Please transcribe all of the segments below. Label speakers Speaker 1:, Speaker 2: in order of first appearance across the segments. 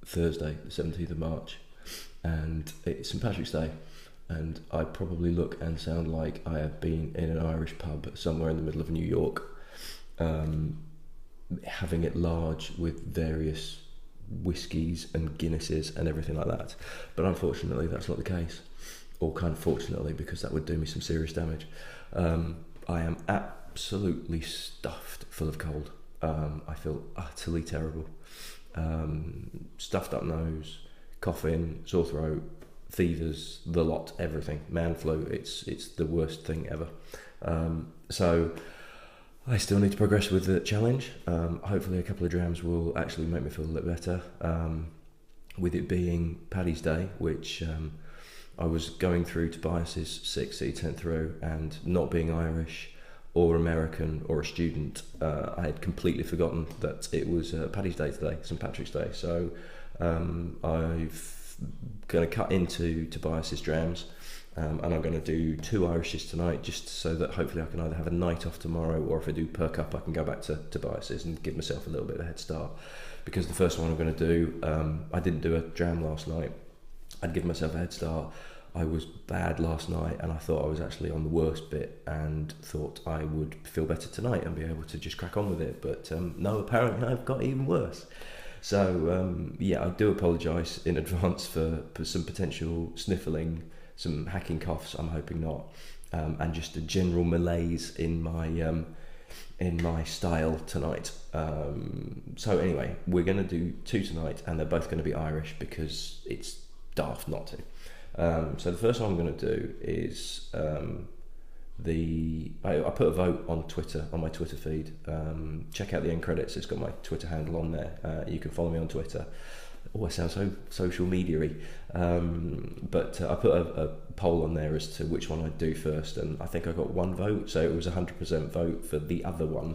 Speaker 1: Thursday, the 17th of March, and it's St Patrick's Day, and I probably look and sound like I have been in an Irish pub somewhere in the middle of New York, having it large with various whiskies and Guinnesses and everything like that. But unfortunately, that's not the case. Or kind of fortunately, because that would do me some serious damage. I am absolutely stuffed full of cold. I feel utterly terrible. Stuffed up nose, coughing, sore throat, fevers, the lot, everything. Man flu, it's the worst thing ever. So I still need to progress with the challenge. Hopefully a couple of drams will actually make me feel a little better. With it being Paddy's Day, which I was going through Tobias's 6 that he sent through, and not being Irish or American or a student, I had completely forgotten that it was Paddy's Day today, St Patrick's Day. So I've going to cut into Tobias's drams, and I'm going to do 2 Irishes tonight, just so that hopefully I can either have a night off tomorrow, or if I do perk up, I can go back to Tobias's and give myself a little bit of a head start. Because the first one I'm going to do, I didn't do a dram last night. I'd given myself a head start. I was bad last night, and I thought I was actually on the worst bit, and thought I would feel better tonight and be able to just crack on with it. But no, apparently I've got even worse. So yeah, I do apologise in advance for some potential sniffling, some hacking coughs. I'm hoping not, and just a general malaise in my style tonight. So anyway, we're going to do 2 tonight, and they're both going to be Irish because it's daft not to. So the first one I'm going to do is I put a vote on Twitter, on my Twitter feed. Check out the end credits, it's got my Twitter handle on there. You can follow me on Twitter. Oh, I sound so social media-y. But I put a poll on there as to which one I'd do first, and I think I got 1 vote, so it was 100% vote for the other one.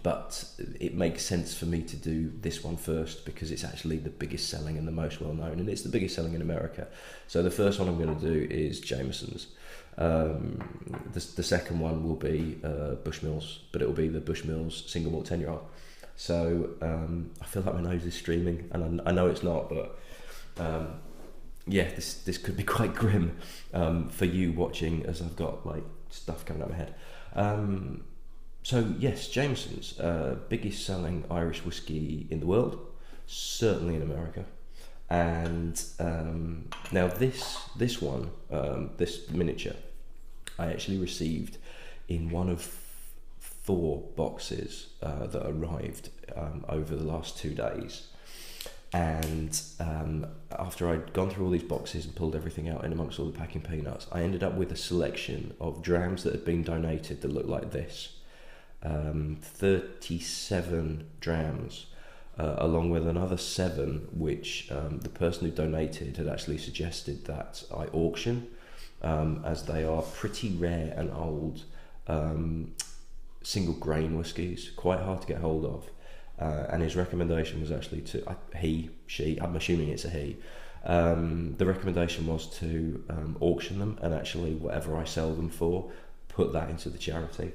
Speaker 1: But it makes sense for me to do this one first because it's actually the biggest selling and the most well known, and it's the biggest selling in America. So the first one I'm going to do is Jameson's. The second one will be Bushmills, but it will be the Bushmills single malt 10-year-old. So I feel like my nose is streaming, and I know it's not, but yeah, this could be quite grim for you watching, as I've got like stuff coming out my head. So yes, Jameson's, biggest selling Irish whiskey in the world, certainly in America. And now this one, this miniature, I actually received in one of 4 boxes that arrived over the last 2 days. And after I'd gone through all these boxes and pulled everything out in amongst all the packing peanuts, I ended up with a selection of drams that had been donated that looked like this. 37 drams, along with another 7 which the person who donated had actually suggested that I auction, as they are pretty rare and old single grain whiskies, quite hard to get hold of. And his recommendation was actually to she, I'm assuming it's a he, the recommendation was to auction them, and actually whatever I sell them for, put that into the charity.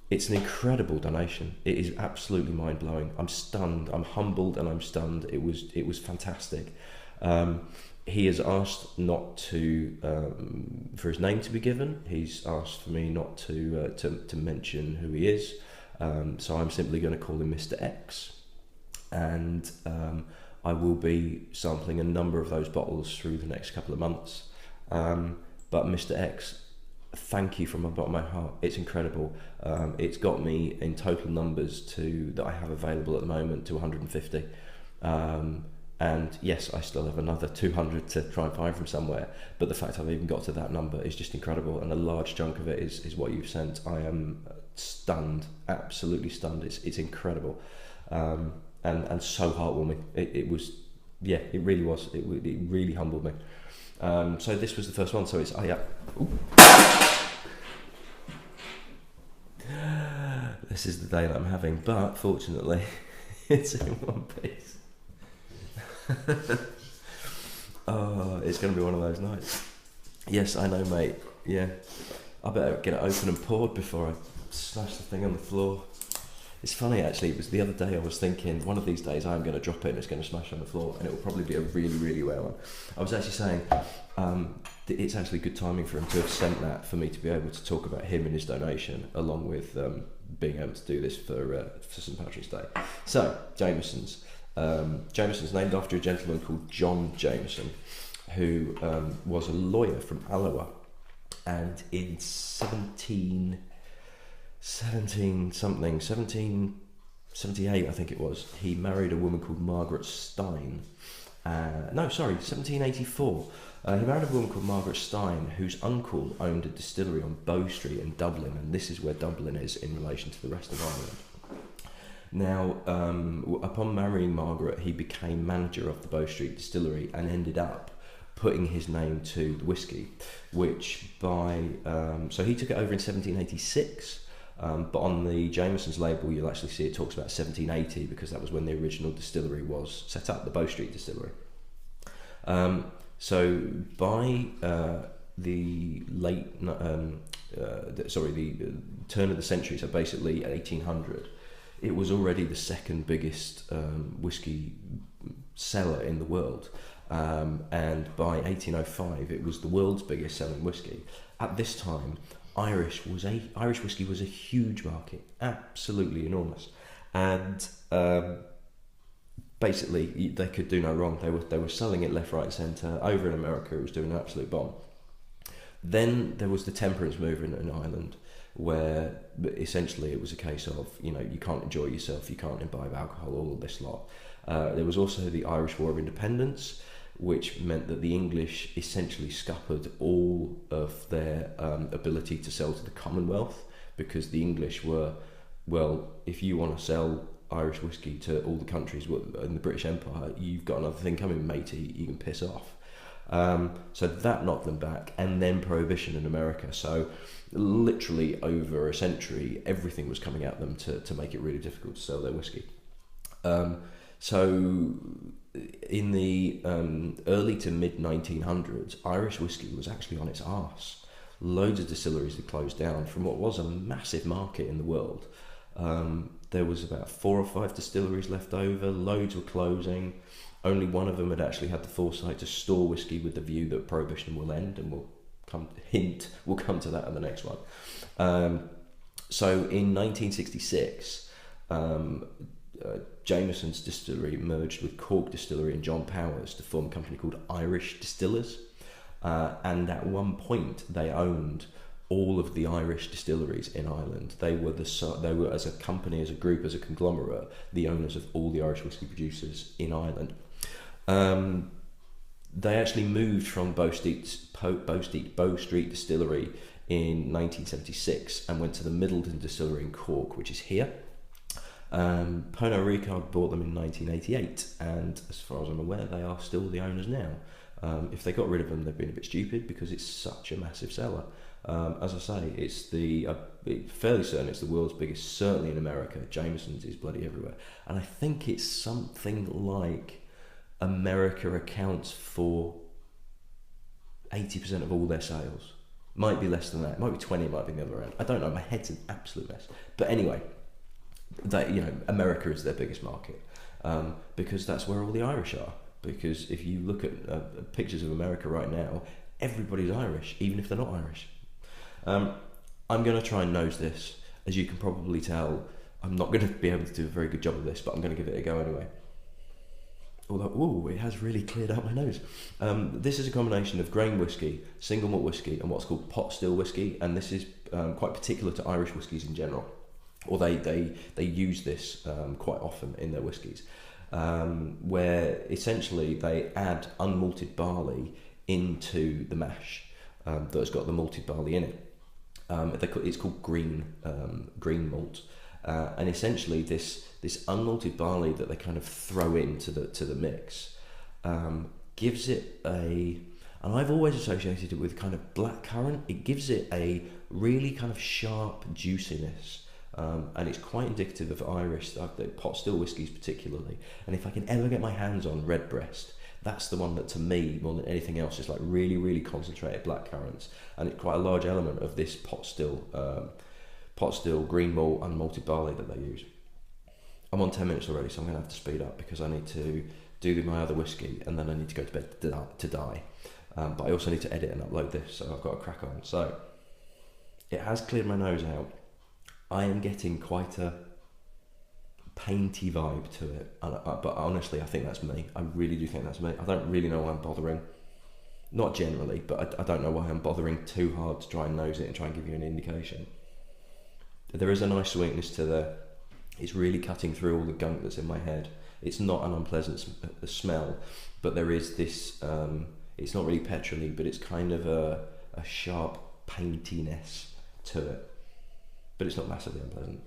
Speaker 1: It's an incredible donation. It is absolutely mind-blowing. I'm stunned. I'm humbled, and I'm stunned. It was fantastic. He has asked not to for his name to be given. He's asked for me not to mention who he is. So I'm simply going to call him Mr. X, and I will be sampling a number of those bottles through the next couple of months. But Mr. X, thank you from the bottom of my heart. It's incredible. It's got me in total numbers that I have available at the moment to 150. And yes, I still have another 200 to try and find from somewhere, but the fact I've even got to that number is just incredible, and a large chunk of it is what you've sent. I am stunned, absolutely stunned. It's incredible, and so heartwarming. It was, yeah, it really was. It really humbled me. So this was the first one. So it's this is the day that I'm having, but fortunately, it's in one piece. Oh, it's going to be one of those nights. Yes, I know, mate. Yeah, I better get it open and poured before I smash the thing on the floor. It's funny actually. It was the other day I was thinking one of these days I'm going to drop it and it's going to smash on the floor and it will probably be a really really rare one. I was actually saying it's actually good timing for him to have sent that for me to be able to talk about him and his donation along with being able to do this for St Patrick's Day. So Jameson's. Jameson's named after a gentleman called John Jameson, who was a lawyer from Alloa, and in 1778 I think it was, he married a woman called Margaret Stein. 1784. He married a woman called Margaret Stein, whose uncle owned a distillery on Bow Street in Dublin, and this is where Dublin is in relation to the rest of Ireland. Now, upon marrying Margaret, he became manager of the Bow Street distillery and ended up putting his name to the whiskey, which so he took it over in 1786, but on the Jameson's label you'll actually see it talks about 1780 because that was when the original distillery was set up, the Bow Street distillery. So by the turn of the century, so basically 1800, it was already the second biggest whiskey seller in the world. And by 1805 it was the world's biggest selling whiskey. At this time, Irish whiskey was a huge market, absolutely enormous, and basically they could do no wrong. They were selling it left, right, and centre. Over in America, it was doing an absolute bomb. Then there was the temperance movement in Ireland, where essentially it was a case of, you can't enjoy yourself, you can't imbibe alcohol, all of this lot. There was also the Irish War of Independence, which meant that the English essentially scuppered all of their ability to sell to the Commonwealth, because the English were, well, if you want to sell Irish whiskey to all the countries in the British Empire, you've got another thing coming, matey, you can piss off. So that knocked them back, and then Prohibition in America. So literally over a century, everything was coming at them to make it really difficult to sell their whiskey. So in the early to mid 1900s, Irish whiskey was actually on its arse. Loads of distilleries had closed down from what was a massive market in the world. There was about 4 or 5 distilleries left over, loads were closing. Only one of them had actually had the foresight to store whiskey with the view that Prohibition will end, and we'll come to that in the next one. So in 1966, Jameson's distillery merged with Cork Distillery and John Powers to form a company called Irish Distillers, and at one point they owned all of the Irish distilleries in Ireland. They were as a company, as a group, as a conglomerate, the owners of all the Irish whiskey producers in Ireland. They actually moved from Bow Street Distillery in 1976 and went to the Middleton Distillery in Cork, which is here. Pernod Ricard bought them in 1988, and as far as I'm aware, they are still the owners now. If they got rid of them, they've been a bit stupid because it's such a massive seller. As I say, it's fairly certain it's the world's biggest, certainly in America. Jameson's is bloody everywhere. And I think it's something like America accounts for 80% of all their sales. Might be less than that. It might be 20, it might be the other way around. I don't know, my head's an absolute mess. But anyway, America is their biggest market, because that's where all the Irish are. Because if you look at pictures of America right now, everybody's Irish, even if they're not Irish. I'm going to try and nose this. As you can probably tell, I'm not going to be able to do a very good job of this, but I'm going to give it a go anyway. Although, it has really cleared out my nose. This is a combination of grain whiskey, single malt whiskey, and what's called pot still whiskey, and this is quite particular to Irish whiskies in general. Or they use this quite often in their whiskies, where essentially they add unmalted barley into the mash that's got the malted barley in it. It's called green malt, and essentially this unmalted barley that they kind of throw into the mix gives it and I've always associated it with kind of blackcurrant. It gives it a really kind of sharp juiciness. And it's quite indicative of Irish, the pot still whiskies particularly. And if I can ever get my hands on Redbreast, that's the one that to me, more than anything else, is like really, really concentrated blackcurrants. And it's quite a large element of this pot still green malt unmalted barley that they use. I'm on 10 minutes already, so I'm going to have to speed up because I need to do my other whiskey and then I need to go to bed to die. But I also need to edit and upload this, so I've got to crack on. So it has cleared my nose out. I am getting quite a painty vibe to it, but honestly I think that's me. I really do think that's me. I don't really know why I'm bothering. Not generally, but I don't know why I'm bothering too hard to try and nose it and try and give you an indication. There is a nice sweetness to the... It's really cutting through all the gunk that's in my head. It's not an unpleasant smell, but there is this... it's not really petrol-y, but it's kind of a sharp paintiness to it. But it's not massively unpleasant.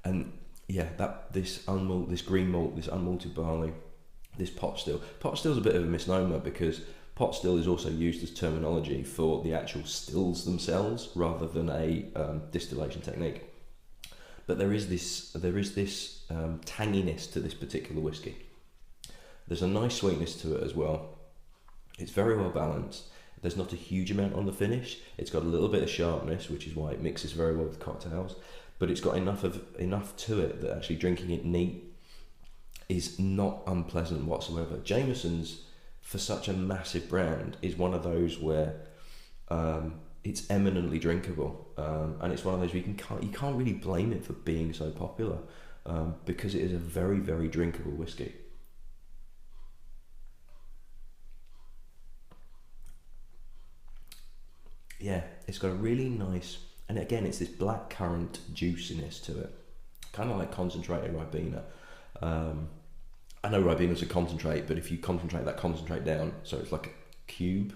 Speaker 1: And yeah, this green malt, this unmalted barley, this pot still. Pot still's a bit of a misnomer because pot still is also used as terminology for the actual stills themselves rather than a distillation technique. But there is this tanginess to this particular whiskey. There's a nice sweetness to it as well. It's very well balanced. There's not a huge amount on the finish. It's got a little bit of sharpness, which is why it mixes very well with cocktails. But it's got enough to it that actually drinking it neat is not unpleasant whatsoever. Jameson's, for such a massive brand, is one of those where it's eminently drinkable, and it's one of those where you can't really blame it for being so popular, because it is a very, very drinkable whiskey. Yeah, it's got a really nice, and again, it's this black currant juiciness to it, kind of like concentrated Ribena. I know Ribena's a concentrate, but if you concentrate that concentrate down, so it's like a cube.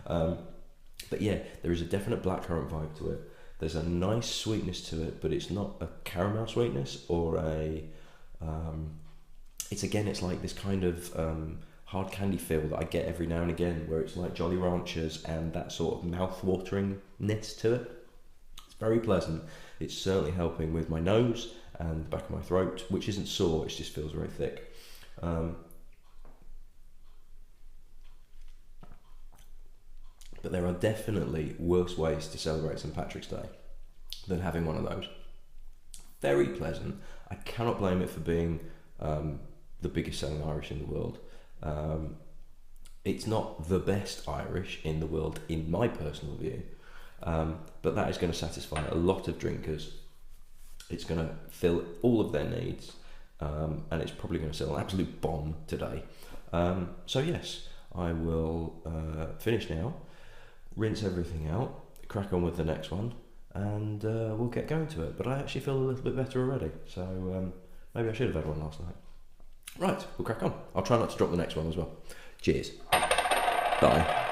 Speaker 1: But yeah, there is a definite blackcurrant vibe to it. There's a nice sweetness to it, but it's not a caramel sweetness or a... it's like this kind of hard candy feel that I get every now and again, where it's like Jolly Ranchers and that sort of mouth-wateringness to it. It's very pleasant. It's certainly helping with my nose and the back of my throat, which isn't sore, it just feels very thick. But there are definitely worse ways to celebrate St. Patrick's Day than having one of those. Very pleasant. I cannot blame it for being the biggest selling Irish in the world. It's not the best Irish in the world in my personal view, but that is going to satisfy a lot of drinkers. It's going to fill all of their needs, and it's probably going to sell an absolute bomb today. So yes, I will finish now, rinse everything out, crack on with the next one, and we'll get going to it. But I actually feel a little bit better already, so maybe I should have had one last night. Right, we'll crack on. I'll try not to drop the next one as well. Cheers. Bye.